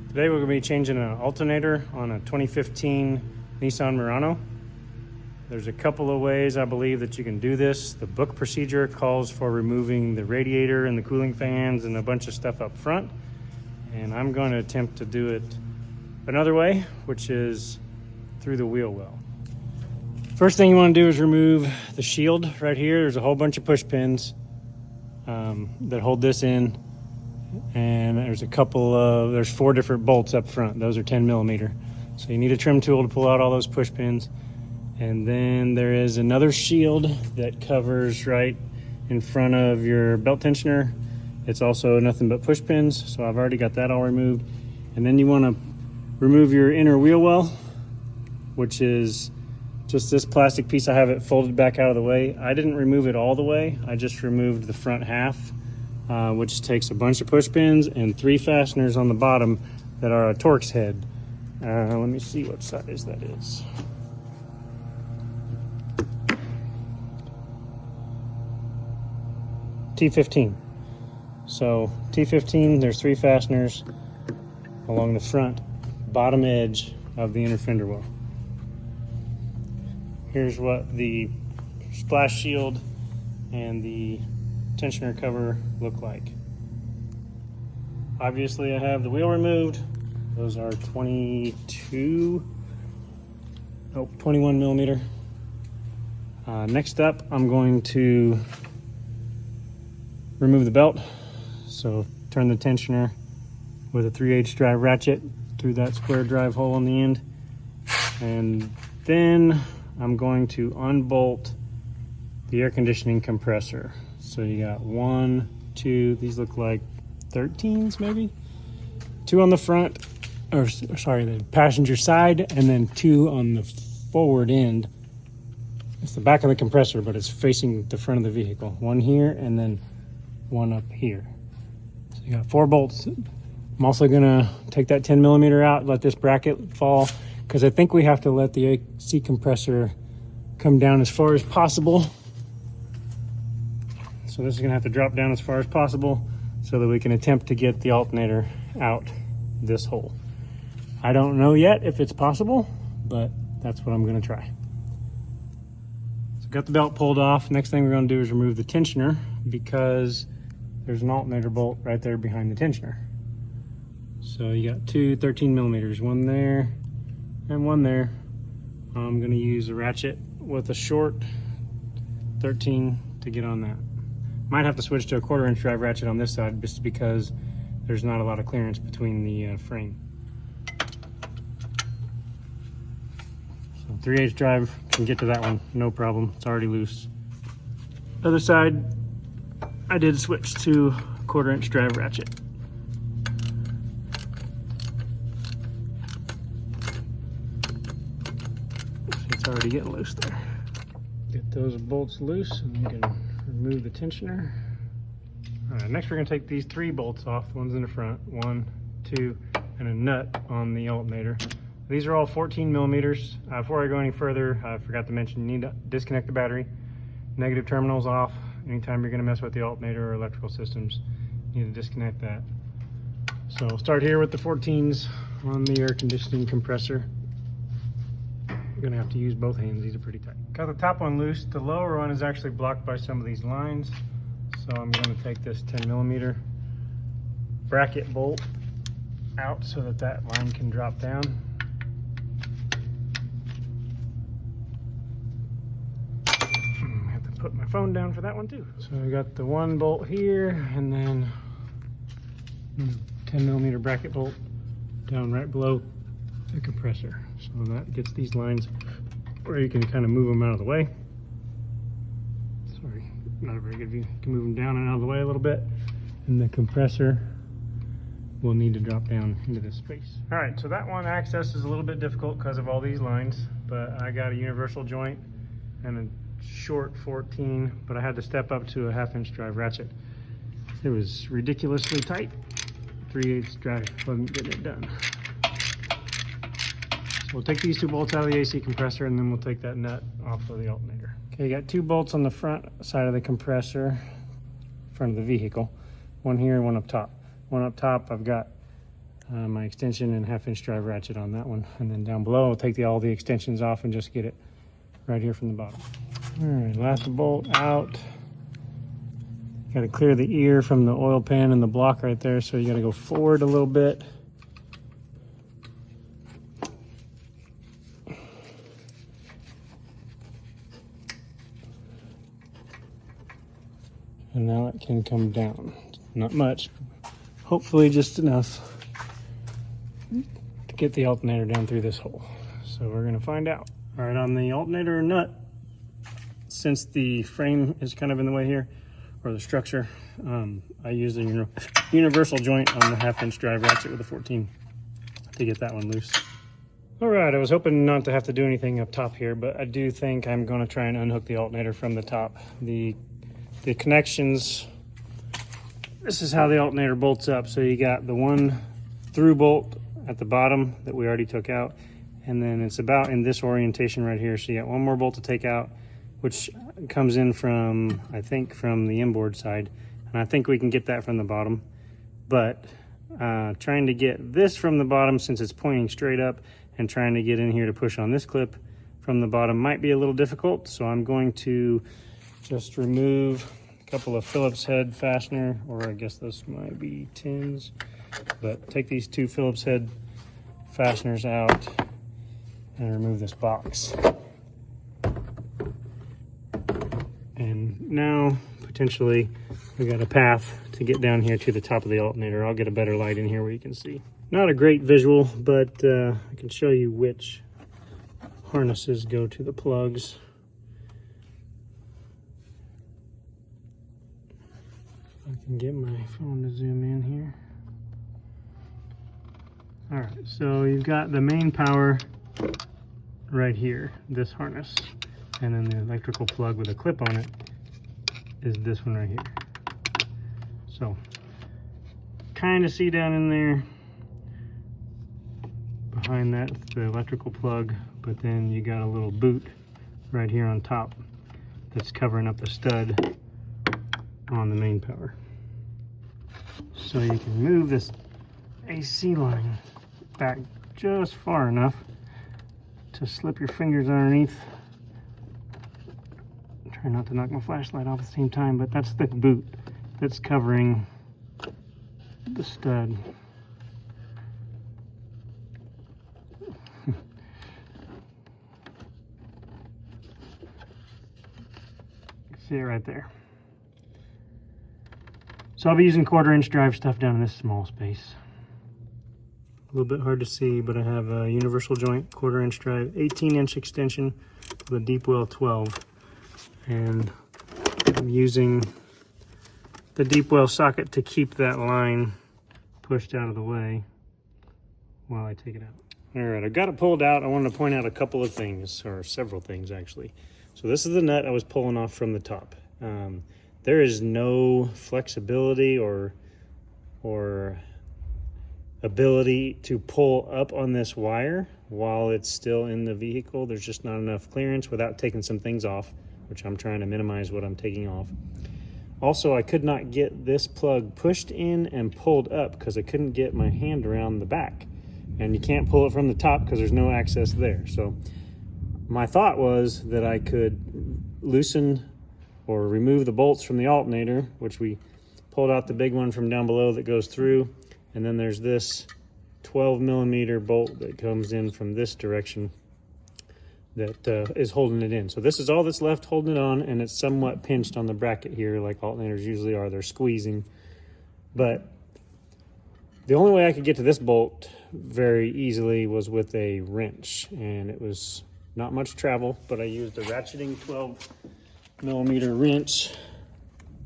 Today we're going to be changing an alternator on a 2015 Nissan Murano. There's a couple of ways I believe that you can do this. The book procedure calls for removing the radiator and the cooling fans and a bunch of stuff up front. And I'm going to attempt to do it another way, which is through the wheel well. First thing you want to do is remove the shield right here. There's a whole bunch of push pins that hold this in. And there's 4 different bolts up front. Those are 10 millimeter. So you need a trim tool to pull out all those push pins. And then there is another shield that covers right in front of your belt tensioner. It's also nothing but push pins, so I've already got that all removed. And then you want to remove your inner wheel well, which is just this plastic piece. I have it folded back out of the way. I didn't remove it all the way. I just removed the front half, which takes a bunch of push pins and 3 fasteners on the bottom that are a Torx head. Let me see what size that is. T15. So T15, there's 3 fasteners along the front bottom edge of the inner fender well. Here's what the splash shield and the tensioner cover look like. Obviously I have the wheel removed. Those are 21 millimeter. Next up, I'm going to remove the belt. So turn the tensioner with a 3/8 drive ratchet through that square drive hole on the end. And then I'm going to unbolt the air conditioning compressor. So you got 1, 2, these look like 13s maybe. 2 on the front, the passenger side, and then 2 on the forward end. It's the back of the compressor, but it's facing the front of the vehicle. 1 here and then 1 up here. So you got 4 bolts. I'm also gonna take that 10 millimeter out, let this bracket fall, because I think we have to let the AC compressor come down as far as possible. So this is gonna have to drop down as far as possible so that we can attempt to get the alternator out this hole. I don't know yet if it's possible, but that's what I'm gonna try. So got the belt pulled off. Next thing we're gonna do is remove the tensioner, because there's an alternator bolt right there behind the tensioner. So you got 2 13 millimeters, 1 there and 1 there. I'm gonna use a ratchet with a short 13 to get on that. Might have to switch to a 1/4 inch drive ratchet on this side just because there's not a lot of clearance between the frame. So 3/8 drive can get to that one, no problem. It's already loose. Other side, I did switch to 1/4 inch drive ratchet. It's already getting loose there. Get those bolts loose and we can remove the tensioner. All right, next we're gonna take these 3 bolts off, the ones in the front, 1, 2, and a nut on the alternator. These are all 14 millimeters. Before I go any further, I forgot to mention, you need to disconnect the battery. Negative terminals off. Anytime you're gonna mess with the alternator or electrical systems, you need to disconnect that. So we'll start here with the 14s on the air conditioning compressor. I'm gonna have to use both hands, these are pretty tight. Got the top one loose. The lower one is actually blocked by some of these lines. So I'm gonna take this 10 millimeter bracket bolt out so that that line can drop down. I have to put my phone down for that one too. So I got the 1 bolt here and then 10 millimeter bracket bolt down right below the compressor. So that gets these lines where you can kind of move them out of the way. Sorry, not a very good view. You can move them down and out of the way a little bit, and the compressor will need to drop down into this space. All right, so that one access is a little bit difficult because of all these lines, but I got a universal joint and a short 14, but I had to step up to a 1/2 inch drive ratchet. It was ridiculously tight. 3/8 drive wasn't getting it done. So we'll take these 2 bolts out of the AC compressor and then we'll take that nut off of the alternator. Okay, you got 2 bolts on the front side of the compressor, front of the vehicle. 1 here and 1 up top. One up top, I've got my extension and 1/2-inch drive ratchet on that one. And then down below, I'll take all the extensions off and just get it right here from the bottom. All right, last bolt out. Got to clear the ear from the oil pan and the block right there, so you got to go forward a little bit. And now it can come down. Not much, hopefully just enough to get the alternator down through this hole. So we're gonna find out. All right, on the alternator nut, since the frame is kind of in the way here, or the structure, I use the universal joint on the 1/2-inch drive ratchet with a 14 to get that one loose. All right, I was hoping not to have to do anything up top here, but I do think I'm gonna try and unhook the alternator from the top. The connections, this is how the alternator bolts up. So you got the one through bolt at the bottom that we already took out, and then it's about in this orientation right here. So you got one more bolt to take out, which comes in from, I think, from the inboard side, and I think we can get that from the bottom. But trying to get this from the bottom, since it's pointing straight up, and trying to get in here to push on this clip from the bottom might be a little difficult. So I'm going to just remove a couple of Phillips head fastener, or I guess this might be tins, but take these 2 Phillips head fasteners out and remove this box. And now potentially we got a path to get down here to the top of the alternator. I'll get a better light in here where you can see. Not a great visual, but I can show you which harnesses go to the plugs. I can get my phone to zoom in here. All right, so you've got the main power right here, this harness, and then the electrical plug with a clip on it is this one right here. So kind of see down in there behind that the electrical plug, but then you got a little boot right here on top that's covering up the stud on the main power. So you can move this AC line back just far enough to slip your fingers underneath. Try not to knock my flashlight off at the same time, but that's the boot that's covering the stud. See it right there. So I'll be using 1/4-inch drive stuff down in this small space. A little bit hard to see, but I have a universal joint 1/4-inch drive, 18-inch extension with a deep well 12. And I'm using the deep well socket to keep that line pushed out of the way while I take it out. All right, I've got it pulled out. I wanted to point out a couple of things, or several things actually. So this is the nut I was pulling off from the top. There is no flexibility or ability to pull up on this wire while it's still in the vehicle. There's just not enough clearance without taking some things off, which I'm trying to minimize what I'm taking off. Also, I could not get this plug pushed in and pulled up because I couldn't get my hand around the back. And you can't pull it from the top because there's no access there. So my thought was that I could loosen or remove the bolts from the alternator, which we pulled out the big one from down below that goes through. And then there's this 12mm bolt that comes in from this direction that is holding it in. So this is all that's left holding it on, and it's somewhat pinched on the bracket here like alternators usually are. They're squeezing. But the only way I could get to this bolt very easily was with a wrench, and it was not much travel, but I used a ratcheting 12mm wrench,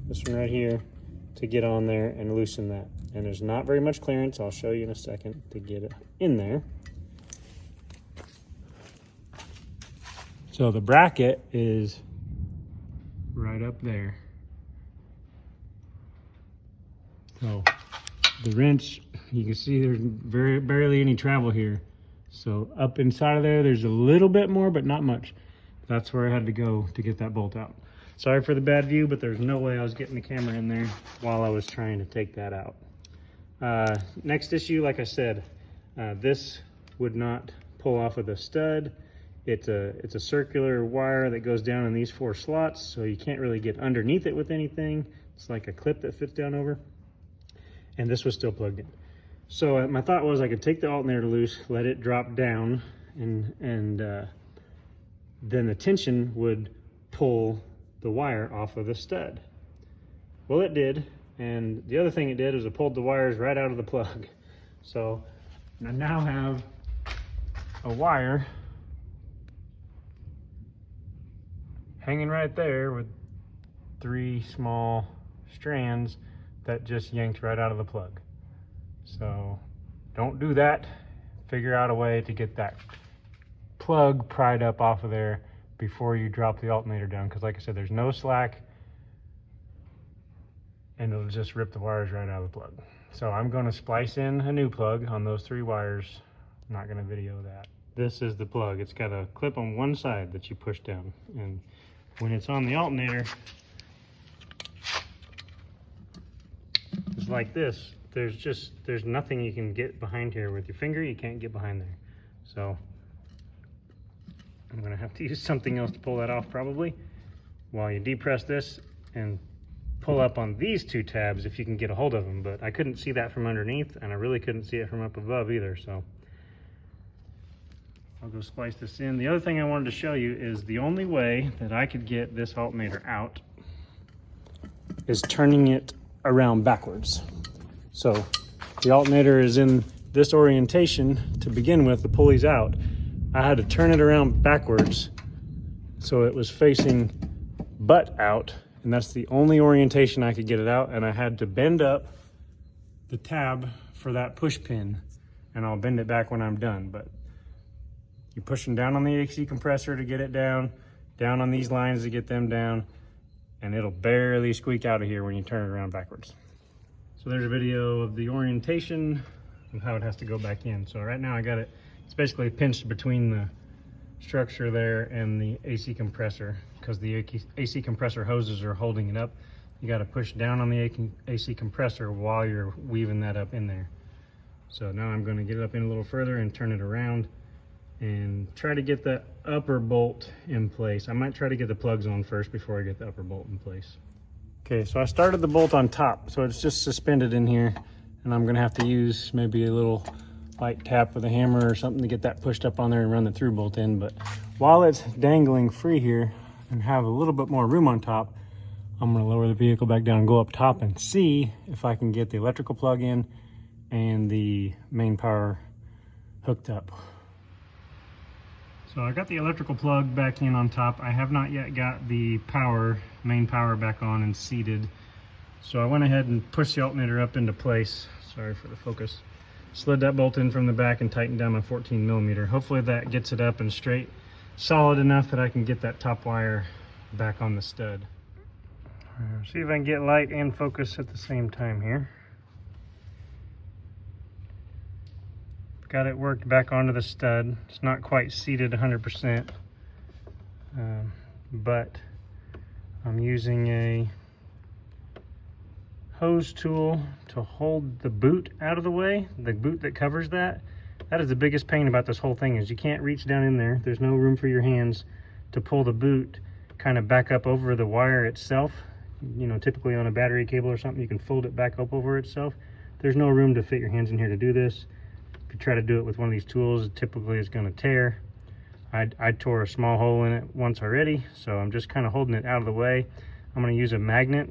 this one right here, to get on there and loosen that. And there's not very much clearance. I'll show you in a second to get it in there. So the bracket is right up there. So the wrench, you can see there's barely any travel here. So up inside of there, there's a little bit more, but not much. That's where I had to go to get that bolt out. Sorry for the bad view, but there's no way I was getting the camera in there while I was trying to take that out. Next issue, like I said, this would not pull off of the stud. It's a circular wire that goes down in these 4 slots, so you can't really get underneath it with anything. It's like a clip that fits down over, and this was still plugged in. So my thought was I could take the alternator loose, let it drop down, and then the tension would pull the wire off of the stud. Well, it did, and the other thing it did is it pulled the wires right out of the plug. So I now have a wire hanging right there with 3 small strands that just yanked right out of the plug. So don't do that. Figure out a way to get that plug pried up off of there before you drop the alternator down, because like I said, there's no slack and it'll just rip the wires right out of the plug. So I'm going to splice in a new plug on those 3 wires. I'm not going to video that. This is the plug. It's got a clip on one side that you push down, and when it's on the alternator, it's like this. There's nothing you can get behind here with your finger. You can't get behind there. So I'm gonna have to use something else to pull that off probably, while you depress this and pull up on these 2 tabs if you can get a hold of them. But I couldn't see that from underneath, and I really couldn't see it from up above either. So I'll go splice this in. The other thing I wanted to show you is the only way that I could get this alternator out is turning it around backwards. So the alternator is in this orientation to begin with, the pulley's out. I had to turn it around backwards so it was facing butt out, and that's the only orientation I could get it out. And I had to bend up the tab for that push pin, and I'll bend it back when I'm done. But you're pushing down on the AC compressor to get it down on these lines to get them down, and it'll barely squeak out of here when you turn it around backwards. So there's a video of the orientation of how it has to go back in. So right now I got it, it's basically pinched between the structure there and the AC compressor, because the AC compressor hoses are holding it up. You got to push down on the AC compressor while you're weaving that up in there. So now I'm going to get it up in a little further and turn it around and try to get the upper bolt in place. I might try to get the plugs on first before I get the upper bolt in place. Okay, so I started the bolt on top, so it's just suspended in here, and I'm gonna have to use maybe a little light tap with a hammer or something to get that pushed up on there and run the through bolt in. But while it's dangling free here and have a little bit more room on top, I'm gonna lower the vehicle back down and go up top and see if I can get the electrical plug in and the main power hooked up. So I got the electrical plug back in on top. I have not yet got the main power back on and seated. So I went ahead and pushed the alternator up into place. Sorry for the focus. Slid that bolt in from the back and tightened down my 14mm. Hopefully that gets it up and straight, solid enough that I can get that top wire back on the stud. See if I can get light and focus at the same time here. Got it worked back onto the stud. It's not quite seated 100%, but I'm using a hose tool to hold the boot out of the way, the boot that covers that. That is the biggest pain about this whole thing, is you can't reach down in there. There's no room for your hands to pull the boot kind of back up over the wire itself. You know, typically on a battery cable or something, you can fold it back up over itself. There's no room to fit your hands in here to do this. If you try to do it with one of these tools, it typically is going to tear. I tore a small hole in it once already, so I'm just kind of holding it out of the way. I'm going to use a magnet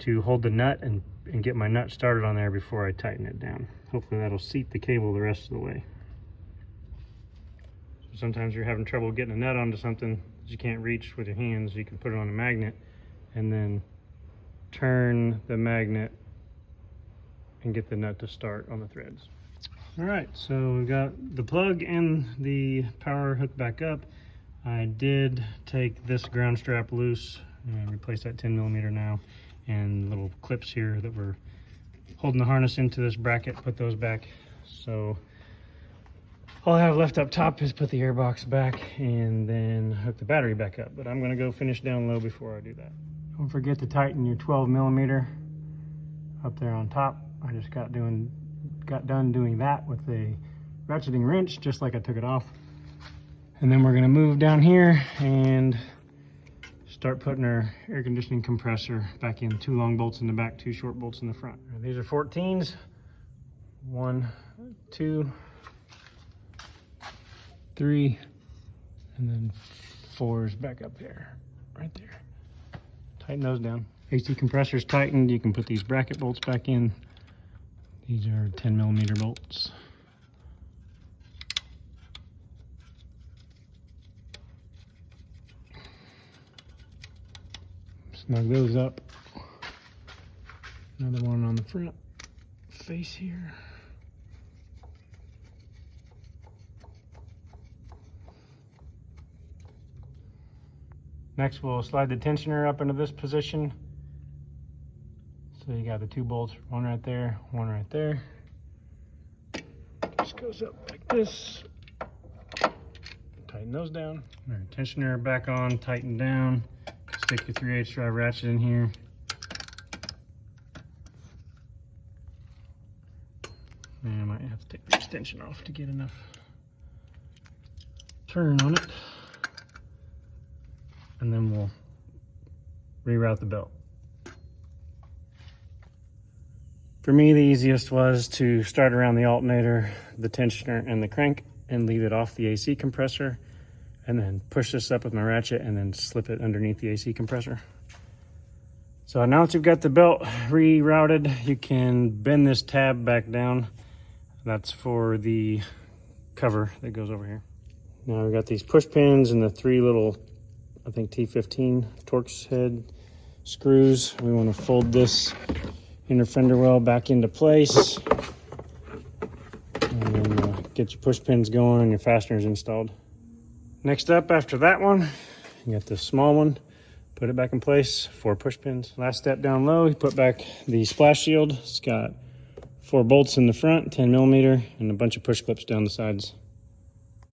to hold the nut and get my nut started on there before I tighten it down. Hopefully that'll seat the cable the rest of the way. So sometimes you're having trouble getting a nut onto something that you can't reach with your hands. You can put it on a magnet and then turn the magnet and get the nut to start on the threads. All right, so we've got the plug and the power hooked back up. I did take this ground strap loose and replace that 10mm now, and little clips here that were holding the harness into this bracket, put those back. So all I have left up top is put the airbox back and then hook the battery back up. But I'm gonna go finish down low before I do that. Don't forget to tighten your 12mm up there on top I just got done doing that with a ratcheting wrench, just like I took it off. And then we're gonna move down here and start putting our air conditioning compressor back in. 2 long bolts in the back, 2 short bolts in the front. These are 14s. 1, 2, 3, and then 4 is back up there, right there. Tighten those down. AC compressor's tightened. You can put these bracket bolts back in. These are 10mm bolts. Snug those up. Another one on the front face here. Next, we'll slide the tensioner up into this position. So you got the 2 bolts, one right there, one right there. Just goes up like this. Tighten those down. All right, tensioner back on, tighten down. Stick your 3/8 drive ratchet in here. And I might have to take the extension off to get enough turn on it. And then we'll reroute the belt. For me, the easiest was to start around the alternator, the tensioner, and the crank, and leave it off the AC compressor, and then push this up with my ratchet and then slip it underneath the AC compressor. So now that you've got the belt rerouted, you can bend this tab back down. That's for the cover that goes over here. Now we've got these push pins and the 3 little, I think T15 Torx head screws. We want to fold this inner fender well back into place, and then get your push pins going and your fasteners installed. Next up, after that one, you got the small one. Put it back in place, 4 push pins. Last step down low, you put back the splash shield. It's got 4 bolts in the front, 10mm, and a bunch of push clips down the sides.